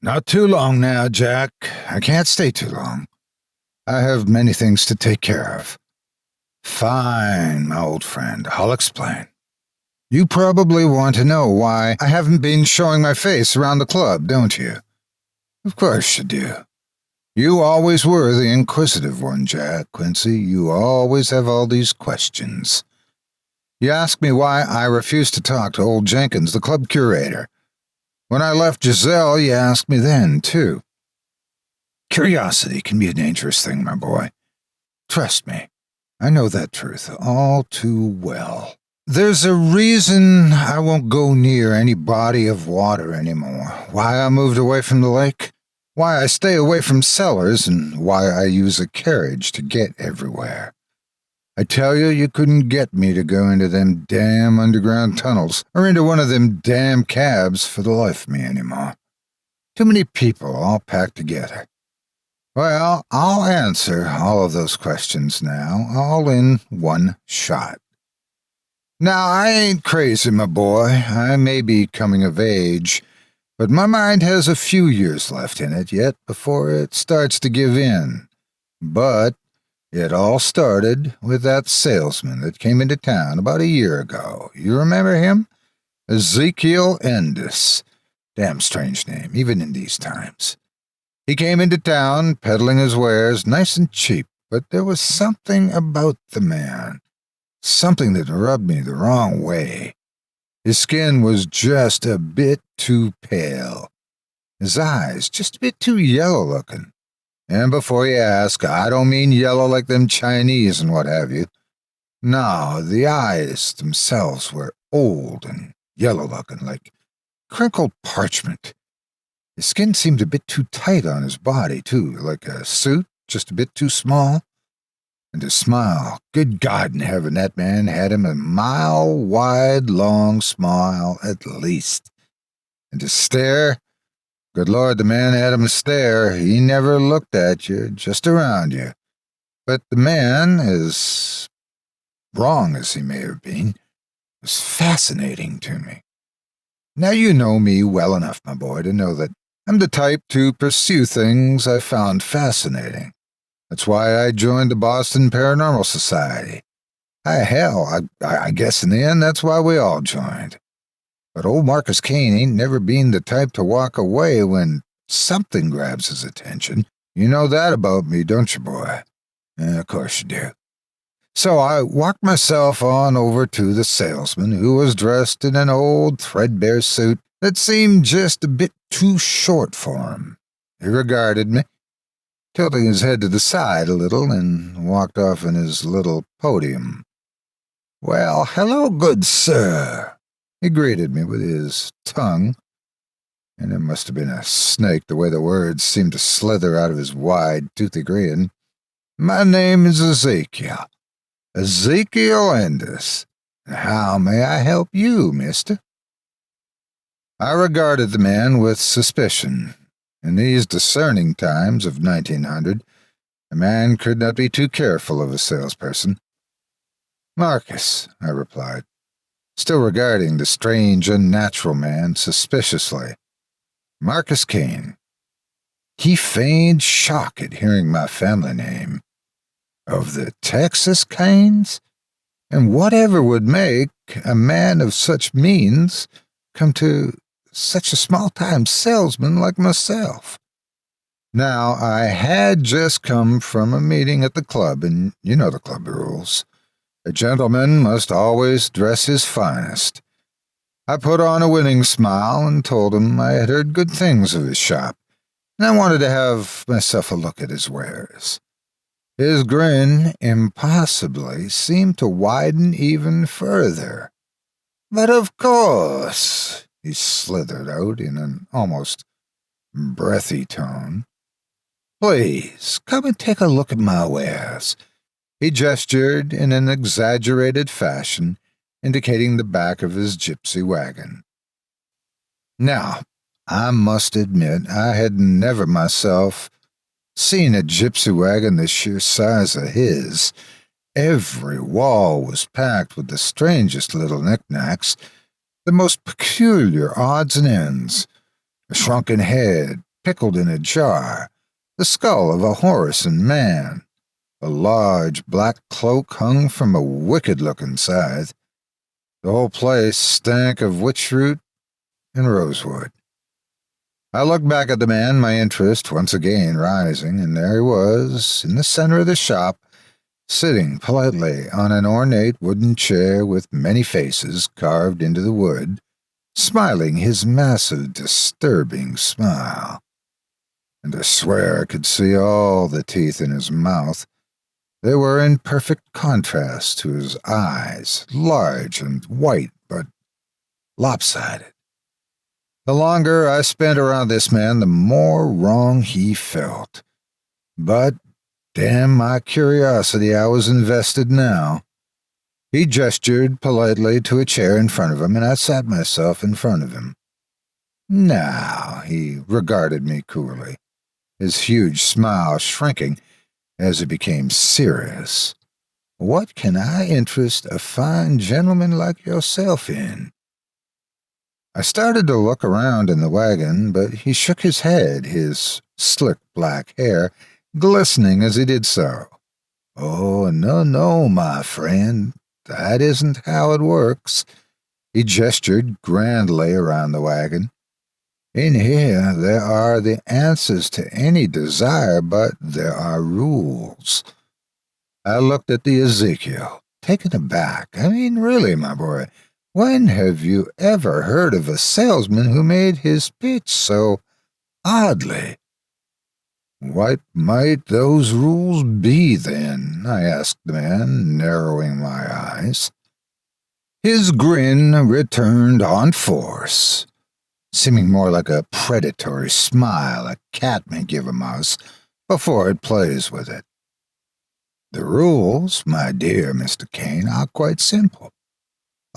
Not too long now, Jack. I can't stay too long. I have many things to take care of. Fine, my old friend. I'll explain. You probably want to know why I haven't been showing my face around the club, don't you? Of course you do. You always were the inquisitive one, Jack, Quincy. You always have all these questions. You ask me why I refused to talk to old Jenkins, the club curator. When I left Giselle, you asked me then, too. Curiosity can be a dangerous thing, my boy. Trust me, I know that truth all too well. There's a reason I won't go near any body of water anymore. Why I moved away from the lake, why I stay away from cellars, and why I use a carriage to get everywhere. I tell you, you couldn't get me to go into them damn underground tunnels or into one of them damn cabs for the life of me anymore. Too many people all packed together. Well, I'll answer all of those questions now, all in one shot. Now, I ain't crazy, my boy. I may be coming of age, but my mind has a few years left in it yet before it starts to give in. But it all started with that salesman that came into town about a year ago. You remember him? Ezekiel Endis. Damn strange name, even in these times. He came into town peddling his wares nice and cheap, but there was something about the man. Something that rubbed me the wrong way. His skin was just a bit too pale. His eyes just a bit too yellow-looking. And before you ask, I don't mean yellow like them Chinese and what have you. No, the eyes themselves were old and yellow-looking, like crinkled parchment. His skin seemed a bit too tight on his body, too, like a suit, just a bit too small. And to smile, good God in heaven, that man had him a mile-wide, long smile at least. And to stare, good Lord, the man had him a stare. He never looked at you, just around you. But the man, as wrong as he may have been, was fascinating to me. Now you know me well enough, my boy, to know that I'm the type to pursue things I found fascinating. That's why I joined the Boston Paranormal Society. I guess in the end that's why we all joined. But old Marcus Kane ain't never been the type to walk away when something grabs his attention. You know that about me, don't you, boy? Of course you do. So I walked myself on over to the salesman, who was dressed in an old threadbare suit that seemed just a bit too short for him. He regarded me, tilting his head to the side a little, and walked off in his little podium. Well, hello, good sir. He greeted me with his tongue, and it must have been a snake the way the words seemed to slither out of his wide, toothy grin. My name is Ezekiel Endis. How may I help you, mister? I regarded the man with suspicion. In these discerning times of 1900, a man could not be too careful of a salesperson. Marcus, I replied, still regarding the strange, unnatural man suspiciously. Marcus Kane. He feigned shock at hearing my family name. Of the Texas Kanes? And whatever would make a man of such means come to such a small-time salesman like myself? Now, I had just come from a meeting at the club, and you know the club rules. A gentleman must always dress his finest. I put on a winning smile and told him I had heard good things of his shop, and I wanted to have myself a look at his wares. His grin impossibly seemed to widen even further. But of course, he slithered out in an almost breathy tone. Please, come and take a look at my wares. He gestured in an exaggerated fashion, indicating the back of his gypsy wagon. Now, I must admit I had never myself seen a gypsy wagon the sheer size of his. Every wall was packed with the strangest little knickknacks, the most peculiar odds and ends. A shrunken head, pickled in a jar, the skull of a horse and man. A large black cloak hung from a wicked-looking scythe. The whole place stank of witchroot and rosewood. I looked back at the man, my interest once again rising, and there he was, in the center of the shop, sitting politely on an ornate wooden chair with many faces carved into the wood, smiling his massive, disturbing smile. And I swear I could see all the teeth in his mouth. They were in perfect contrast to his eyes, large and white, but lopsided. The longer I spent around this man, the more wrong he felt. But, damn my curiosity, I was invested now. He gestured politely to a chair in front of him, and I sat myself in front of him. Now, he regarded me coolly, his huge smile shrinking as he became serious. What can I interest a fine gentleman like yourself in? I started to look around in the wagon, but he shook his head, his slick black hair glistening as he did so. Oh, no, my friend. That isn't how it works. He gestured grandly around the wagon. In here, there are the answers to any desire, but there are rules. I looked at the Ezekiel, taken aback. I mean, really, my boy, when have you ever heard of a salesman who made his pitch so oddly? What might those rules be, then? I asked the man, narrowing my eyes. His grin returned on force, seeming more like a predatory smile a cat may give a mouse before it plays with it. The rules, my dear Mr. Kane, are quite simple.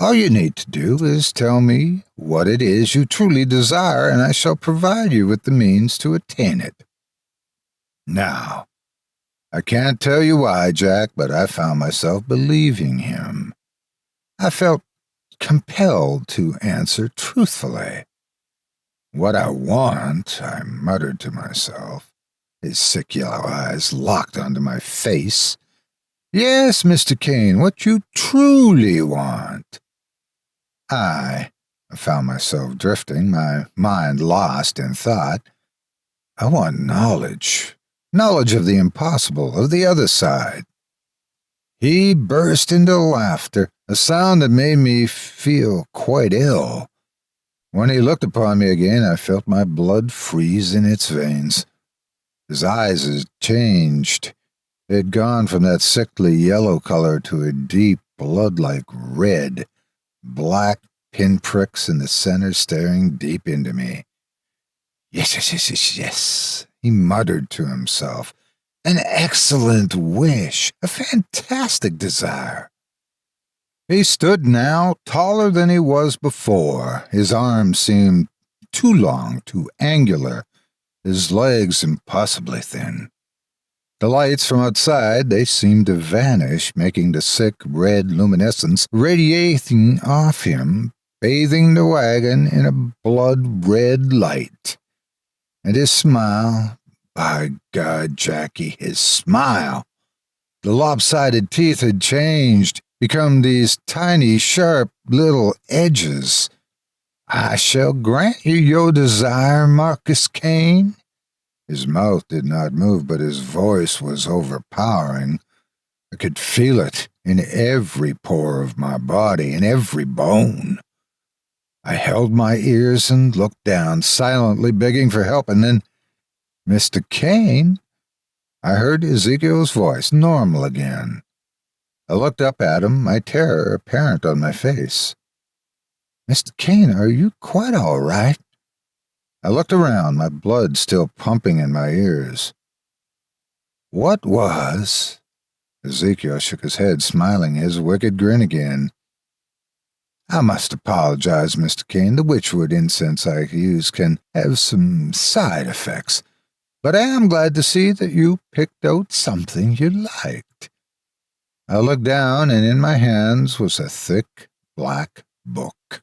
All you need to do is tell me what it is you truly desire, and I shall provide you with the means to attain it. Now, I can't tell you why, Jack, but I found myself believing him. I felt compelled to answer truthfully. What I want, I muttered to myself, his sick yellow eyes locked onto my face. Yes, Mr. Kane, what you truly want. I found myself drifting, my mind lost in thought. I want knowledge. Knowledge of the impossible, of the other side. He burst into laughter, a sound that made me feel quite ill. When he looked upon me again, I felt my blood freeze in its veins. His eyes had changed. They had gone from that sickly yellow color to a deep, blood-like red, black pinpricks in the center staring deep into me. Yes, he muttered to himself. An excellent wish, a fantastic desire. He stood now taller than he was before. His arms seemed too long, too angular, his legs impossibly thin. The lights from outside, they seemed to vanish, making the sick red luminescence radiating off him, bathing the wagon in a blood-red light. And his smile, by God, Jackie, his smile. The lopsided teeth had changed, become these tiny, sharp little edges. I shall grant you your desire, Marcus Kane. His mouth did not move, but his voice was overpowering. I could feel it in every pore of my body, in every bone. I held my ears and looked down, silently begging for help, and then, Mr. Kane, I heard Ezekiel's voice, normal again. I looked up at him, my terror apparent on my face. Mr. Kane, are you quite all right? I looked around, my blood still pumping in my ears. What was? Ezekiel shook his head, smiling his wicked grin again. I must apologize, Mr. Kane. The witchwood incense I use can have some side effects, but I am glad to see that you picked out something you liked. I looked down, and in my hands was a thick, black book.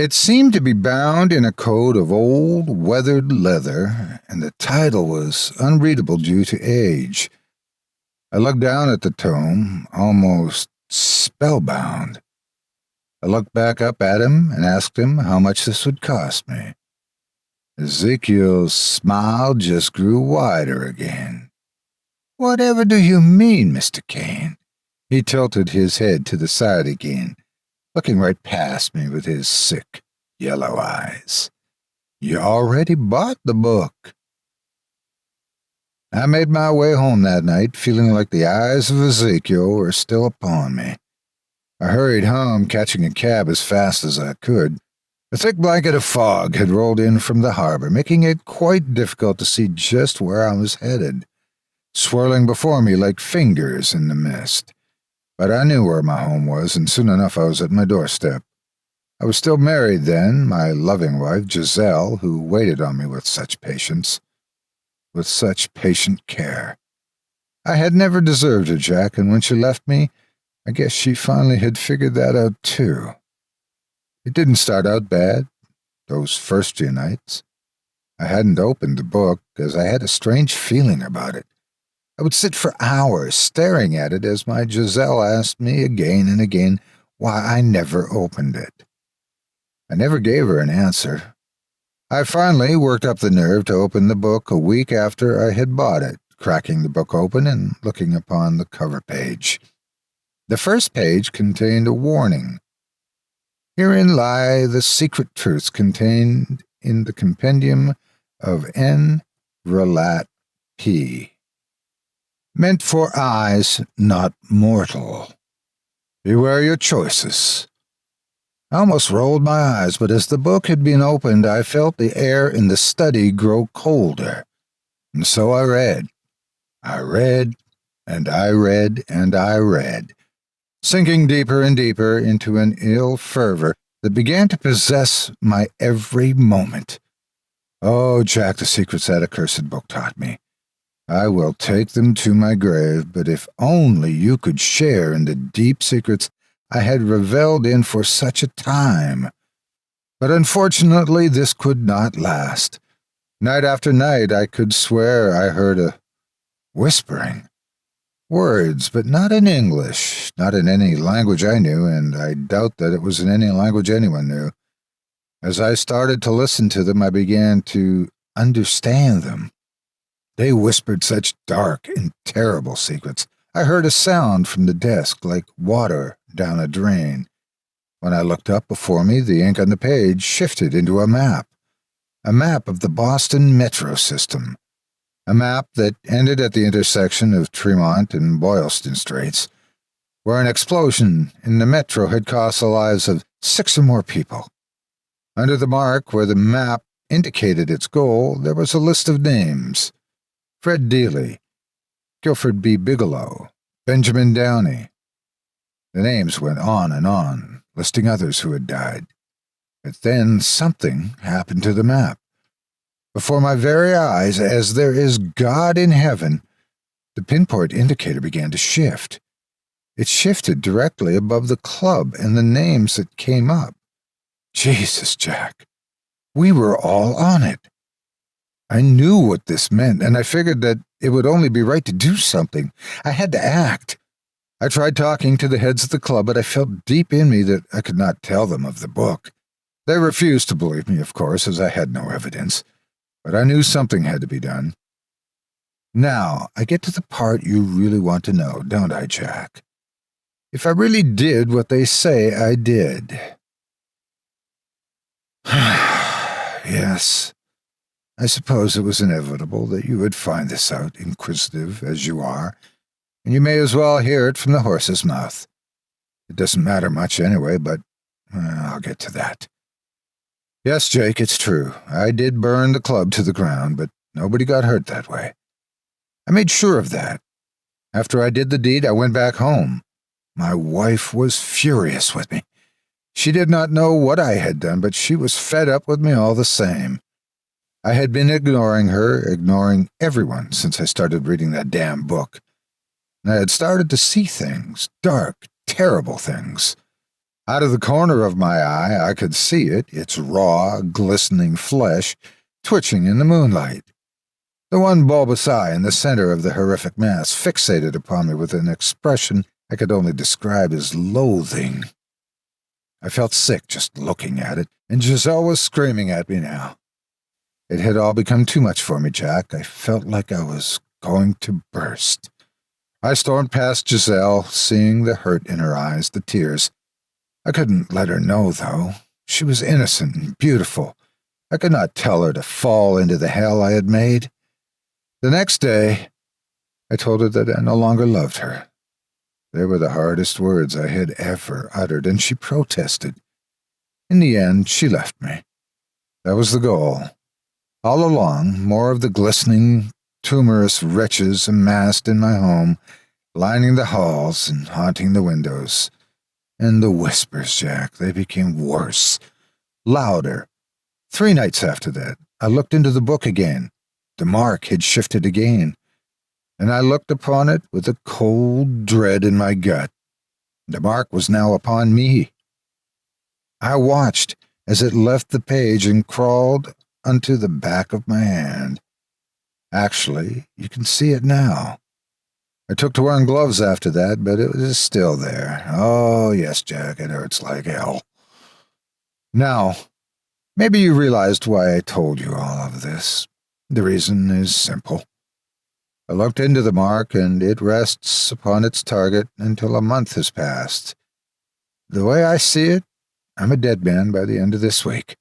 It seemed to be bound in a coat of old, weathered leather, and the title was unreadable due to age. I looked down at the tome, almost spellbound. I looked back up at him and asked him how much this would cost me. Ezekiel's smile just grew wider again. "Whatever do you mean, Mr. Kane?" He tilted his head to the side again, looking right past me with his sick, yellow eyes. "You already bought the book." I made my way home that night, feeling like the eyes of Ezekiel were still upon me. I hurried home, catching a cab as fast as I could. A thick blanket of fog had rolled in from the harbor, making it quite difficult to see just where I was headed, swirling before me like fingers in the mist. But I knew where my home was, and soon enough I was at my doorstep. I was still married then, my loving wife, Giselle, who waited on me with such patience, with such patient care. I had never deserved her, Jack, and when she left me, I guess she finally had figured that out too. It didn't start out bad, those first few nights. I hadn't opened the book, as I had a strange feeling about it. I would sit for hours staring at it as my Giselle asked me again and again why I never opened it. I never gave her an answer. I finally worked up the nerve to open the book a week after I had bought it, cracking the book open and looking upon the cover page. The first page contained a warning. "Herein lie the secret truths contained in the compendium of N. Relat P. Meant for eyes not mortal. Beware your choices." I almost rolled my eyes, but as the book had been opened, I felt the air in the study grow colder. And so I read. I read, and I read, and I read, sinking deeper and deeper into an ill fervor that began to possess my every moment. Oh, Jack, the secrets that accursed book taught me. I will take them to my grave, but if only you could share in the deep secrets I had reveled in for such a time. But unfortunately, this could not last. Night after night, I could swear I heard a whispering. Words, but not in English, not in any language I knew, and I doubt that it was in any language anyone knew. As I started to listen to them, I began to understand them. They whispered such dark and terrible secrets. I heard a sound from the desk like water down a drain. When I looked up before me, the ink on the page shifted into a map of the Boston metro system, a map that ended at the intersection of Tremont and Boylston Straits, where an explosion in the metro had cost the lives of 6 or more people. Under the mark where the map indicated its goal, there was a list of names: Fred Dealey, Guilford B. Bigelow, Benjamin Downey. The names went on, listing others who had died. But then something happened to the map. Before my very eyes, as there is God in heaven, the pinpoint indicator began to shift. It shifted directly above the club and the names that came up. Jesus, Jack, we were all on it. I knew what this meant, and I figured that it would only be right to do something. I had to act. I tried talking to the heads of the club, but I felt deep in me that I could not tell them of the book. They refused to believe me, of course, as I had no evidence. But I knew something had to be done. Now, I get to the part you really want to know, don't I, Jack? If I really did what they say I did. Yes, I suppose it was inevitable that you would find this out, inquisitive as you are, and you may as well hear it from the horse's mouth. It doesn't matter much anyway, but I'll get to that. Yes, Jake, it's true. I did burn the club to the ground, but nobody got hurt that way. I made sure of that. After I did the deed, I went back home. My wife was furious with me. She did not know what I had done, but she was fed up with me all the same. I had been ignoring her, ignoring everyone since I started reading that damn book. And I had started to see things, dark, terrible things. Out of the corner of my eye, I could see it, its raw, glistening flesh, twitching in the moonlight. The one bulbous eye in the center of the horrific mass fixated upon me with an expression I could only describe as loathing. I felt sick just looking at it, and Giselle was screaming at me now. It had all become too much for me, Jack. I felt like I was going to burst. I stormed past Giselle, seeing the hurt in her eyes, the tears. I couldn't let her know, though. She was innocent and beautiful. I could not tell her to fall into the hell I had made. The next day, I told her that I no longer loved her. They were the hardest words I had ever uttered, and she protested. In the end, she left me. That was the goal. All along, more of the glistening, tumorous wretches amassed in my home, lining the halls and haunting the windows. And the whispers, Jack, they became worse, louder. 3 nights after that, I looked into the book again. The mark had shifted again, and I looked upon it with a cold dread in my gut. The mark was now upon me. I watched as it left the page and crawled unto the back of my hand. Actually, you can see it now. I took to wearing gloves after that, but it was still there. Oh, yes, Jack, it hurts like hell. Now, maybe you realized why I told you all of this. The reason is simple. I looked into the mark, and it rests upon its target until a month has passed. The way I see it, I'm a dead man by the end of this week.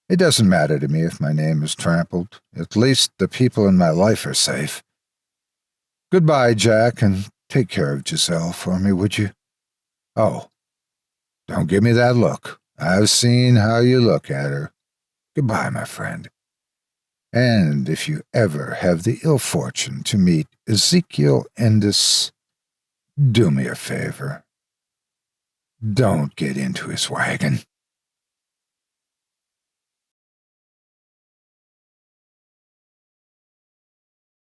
It doesn't matter to me if my name is trampled. At least the people in my life are safe. Goodbye, Jack, and take care of Giselle for me, would you? Oh, don't give me that look. I've seen how you look at her. Goodbye, my friend. And if you ever have the ill fortune to meet Ezekiel Endis, do me a favor. Don't get into his wagon.